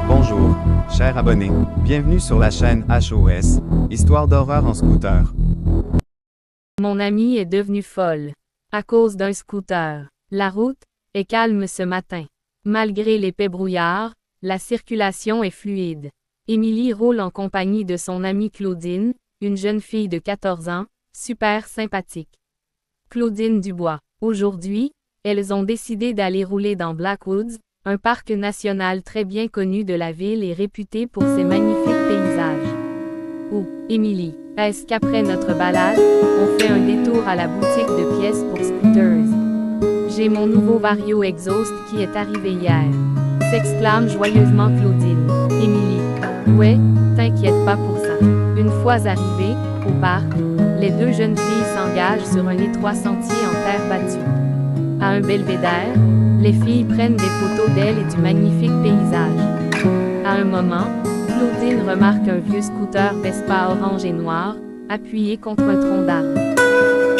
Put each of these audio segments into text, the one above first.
Bonjour, chers abonnés. Bienvenue sur la chaîne HOS, Histoire d'horreur en scooter. Mon amie est devenue folle. À cause d'un scooter. La route est calme ce matin. Malgré l'épais brouillard, la circulation est fluide. Émilie roule en compagnie de son amie Claudine, une jeune fille de 14 ans, super sympathique. Claudine Dubois. Aujourd'hui, elles ont décidé d'aller rouler dans Blackwoods, un parc national très bien connu de la ville et réputé pour ses magnifiques paysages. Oh, Émilie, est-ce qu'après notre balade, on fait un détour à la boutique de pièces pour scooters? J'ai mon nouveau Vario Exhaust qui est arrivé hier. S'exclame joyeusement Claudine. Émilie. Ouais, t'inquiète pas pour ça. Une fois arrivées, au parc, les deux jeunes filles s'engagent sur un étroit sentier en terre battue. À un belvédère, les filles prennent des photos d'elles et du magnifique paysage. À un moment, Claudine remarque un vieux scooter Vespa orange et noir, appuyé contre un tronc d'arbre.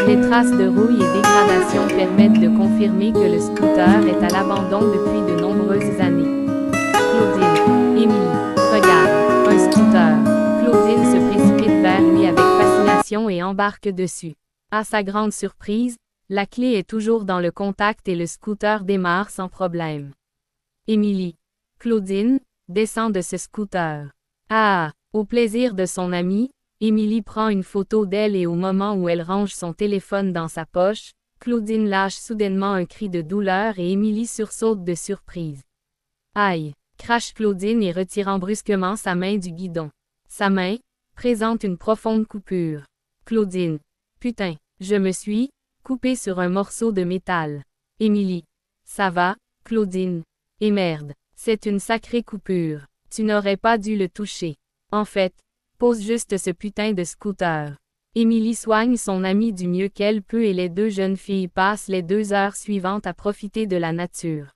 Les traces de rouille et dégradation permettent de confirmer que le scooter est à l'abandon depuis de nombreuses années. Claudine. Émilie. Regarde. Un scooter. Claudine se précipite vers lui avec fascination et embarque dessus. À sa grande surprise, la clé est toujours dans le contact et le scooter démarre sans problème. Émilie. Claudine descend de ce scooter. Ah! Au plaisir de son amie, Émilie prend une photo d'elle et au moment où elle range son téléphone dans sa poche, Claudine lâche soudainement un cri de douleur et Émilie sursaute de surprise. Aïe! Crache Claudine et retirant brusquement sa main du guidon. Sa main présente une profonde coupure. Claudine. Putain, je me suis coupée sur un morceau de métal. Émilie. Ça va, Claudine? Et merde, c'est une sacrée coupure. Tu n'aurais pas dû le toucher. En fait, pose juste ce putain de scooter. Émilie soigne son amie du mieux qu'elle peut et les deux jeunes filles passent les 2 heures suivantes à profiter de la nature.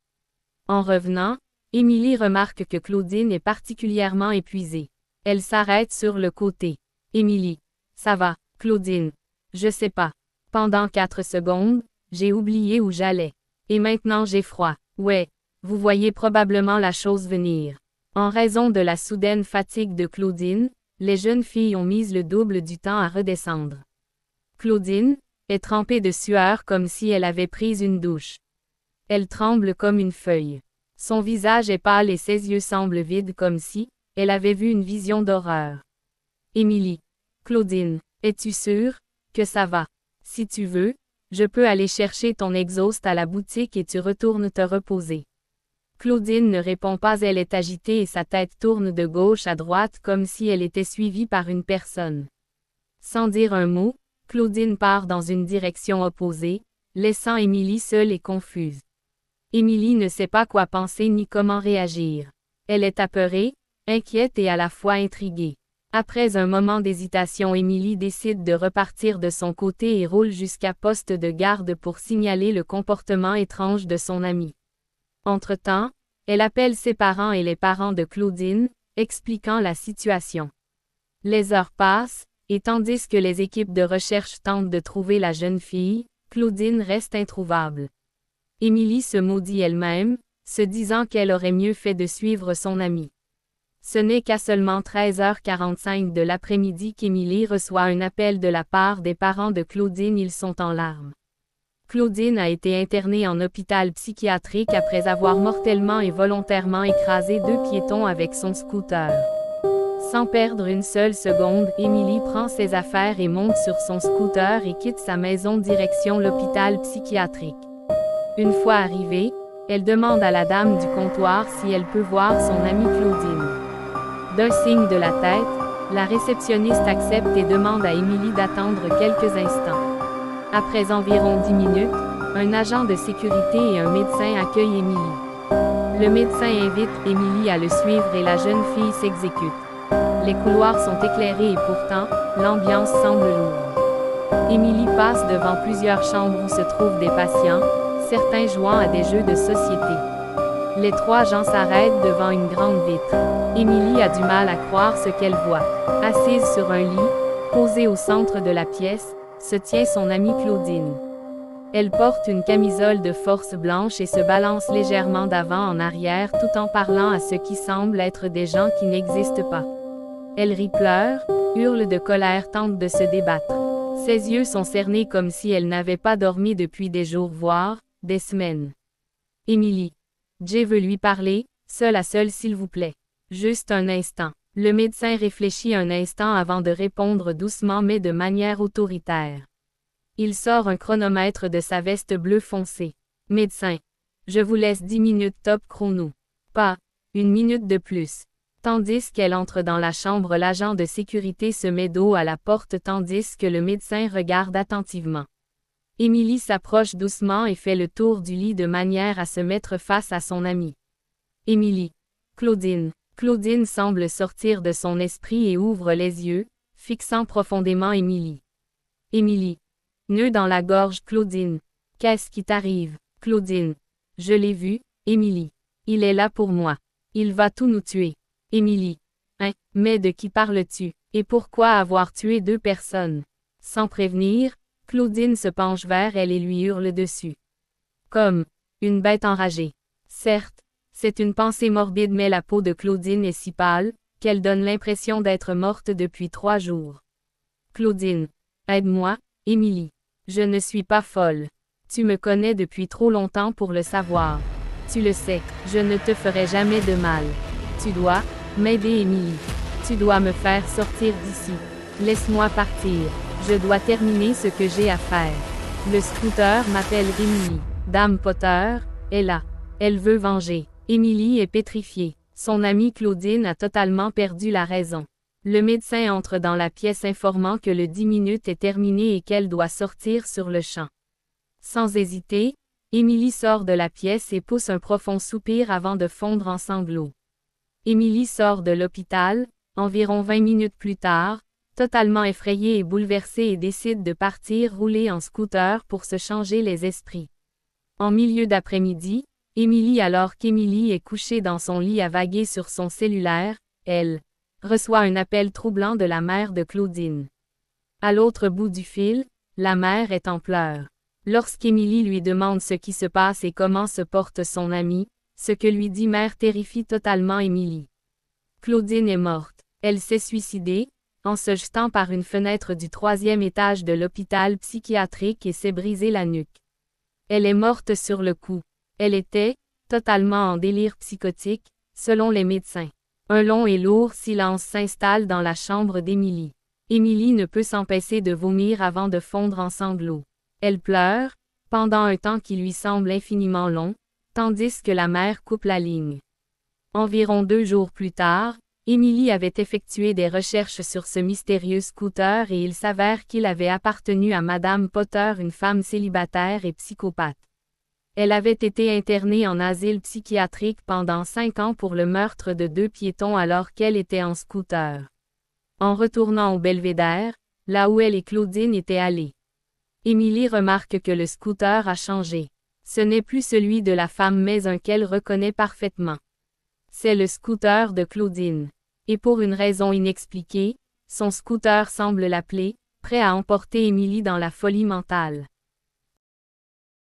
En revenant, Émilie remarque que Claudine est particulièrement épuisée. Elle s'arrête sur le côté. Émilie. Ça va, Claudine? Je sais pas. Pendant 4 secondes, j'ai oublié où j'allais. Et maintenant j'ai froid. Ouais, vous voyez probablement la chose venir. En raison de la soudaine fatigue de Claudine, les jeunes filles ont mis le double du temps à redescendre. Claudine est trempée de sueur comme si elle avait pris une douche. Elle tremble comme une feuille. Son visage est pâle et ses yeux semblent vides comme si elle avait vu une vision d'horreur. Émilie. Claudine, es-tu sûre que ça va? Si tu veux, je peux aller chercher ton exhaust à la boutique et tu retournes te reposer. Claudine ne répond pas, elle est agitée et sa tête tourne de gauche à droite comme si elle était suivie par une personne. Sans dire un mot, Claudine part dans une direction opposée, laissant Émilie seule et confuse. Émilie ne sait pas quoi penser ni comment réagir. Elle est apeurée, inquiète et à la fois intriguée. Après un moment d'hésitation, Émilie décide de repartir de son côté et roule jusqu'à poste de garde pour signaler le comportement étrange de son amie. Entre-temps, elle appelle ses parents et les parents de Claudine, expliquant la situation. Les heures passent, et tandis que les équipes de recherche tentent de trouver la jeune fille, Claudine reste introuvable. Émilie se maudit elle-même, se disant qu'elle aurait mieux fait de suivre son amie. Ce n'est qu'à seulement 13h45 de l'après-midi qu'Émilie reçoit un appel de la part des parents de Claudine, ils sont en larmes. Claudine a été internée en hôpital psychiatrique après avoir mortellement et volontairement écrasé 2 piétons avec son scooter. Sans perdre une seule seconde, Émilie prend ses affaires et monte sur son scooter et quitte sa maison direction l'hôpital psychiatrique. Une fois arrivée, elle demande à la dame du comptoir si elle peut voir son amie Claudine. D'un signe de la tête, la réceptionniste accepte et demande à Émilie d'attendre quelques instants. Après environ 10 minutes, un agent de sécurité et un médecin accueillent Émilie. Le médecin invite Émilie à le suivre et la jeune fille s'exécute. Les couloirs sont éclairés et pourtant, l'ambiance semble lourde. Émilie passe devant plusieurs chambres où se trouvent des patients, certains jouant à des jeux de société. Les 3 gens s'arrêtent devant une grande vitre. Émilie a du mal à croire ce qu'elle voit. Assise sur un lit, posée au centre de la pièce, se tient son amie Claudine. Elle porte une camisole de force blanche et se balance légèrement d'avant en arrière tout en parlant à ce qui semble être des gens qui n'existent pas. Elle rit, pleure, hurle de colère, tente de se débattre. Ses yeux sont cernés comme si elle n'avait pas dormi depuis des jours voire des semaines. Emily. Jay veut lui parler, seul à seul s'il vous plaît. Juste un instant. Le médecin réfléchit un instant avant de répondre doucement mais de manière autoritaire. Il sort un chronomètre de sa veste bleue foncé. Médecin. Je vous laisse 10 minutes top chrono. Pas 1 minute de plus. Tandis qu'elle entre dans la chambre, l'agent de sécurité se met dos à la porte tandis que le médecin regarde attentivement. Emily s'approche doucement et fait le tour du lit de manière à se mettre face à son amie. Emily. Claudine. Claudine semble sortir de son esprit et ouvre les yeux, fixant profondément Emily. Emily. Nœud dans la gorge. Claudine. Qu'est-ce qui t'arrive? Claudine. Je l'ai vu, Emily. Il est là pour moi. Il va tout nous tuer. Emily. Hein, mais de qui parles-tu? Et pourquoi avoir tué 2 personnes? Sans prévenir, Claudine se penche vers elle et lui hurle dessus. Comme une bête enragée. Certes, c'est une pensée morbide mais la peau de Claudine est si pâle, qu'elle donne l'impression d'être morte depuis 3 jours. Claudine. Aide-moi, Emily. Je ne suis pas folle. Tu me connais depuis trop longtemps pour le savoir. Tu le sais, je ne te ferai jamais de mal. Tu dois m'aider, Emily. Tu dois me faire sortir d'ici. Laisse-moi partir. Je dois terminer ce que j'ai à faire. Le scooter m'appelle Emily. Dame Potter est là. Elle veut venger. Emily est pétrifiée. Son amie Claudine a totalement perdu la raison. Le médecin entre dans la pièce informant que le 10 minutes est terminé et qu'elle doit sortir sur le champ. Sans hésiter, Emily sort de la pièce et pousse un profond soupir avant de fondre en sanglots. Emily sort de l'hôpital, environ 20 minutes plus tard, totalement effrayée et bouleversée et décide de partir rouler en scooter pour se changer les esprits. En milieu d'après-midi, Emily, alors qu'Emily est couchée dans son lit à vaguer sur son cellulaire, elle reçoit un appel troublant de la mère de Claudine. À l'autre bout du fil, la mère est en pleurs. Lorsqu'Emily lui demande ce qui se passe et comment se porte son amie, ce que lui dit mère terrifie totalement Emily. Claudine est morte. Elle s'est suicidée, en se jetant par une fenêtre du 3e étage de l'hôpital psychiatrique et s'est brisé la nuque. Elle est morte sur le coup. Elle était totalement en délire psychotique, selon les médecins. Un long et lourd silence s'installe dans la chambre d'Emily. Emily ne peut s'empêcher de vomir avant de fondre en sanglots. Elle pleure, pendant un temps qui lui semble infiniment long, tandis que la mère coupe la ligne. Environ 2 jours plus tard, Emily avait effectué des recherches sur ce mystérieux scooter et il s'avère qu'il avait appartenu à Madame Potter, une femme célibataire et psychopathe. Elle avait été internée en asile psychiatrique pendant 5 ans pour le meurtre de 2 piétons alors qu'elle était en scooter. En retournant au belvédère, là où elle et Claudine étaient allées, Emily remarque que le scooter a changé. Ce n'est plus celui de la femme mais un qu'elle reconnaît parfaitement. C'est le scooter de Claudine. Et pour une raison inexpliquée, son scooter semble l'appeler, prêt à emporter Emily dans la folie mentale.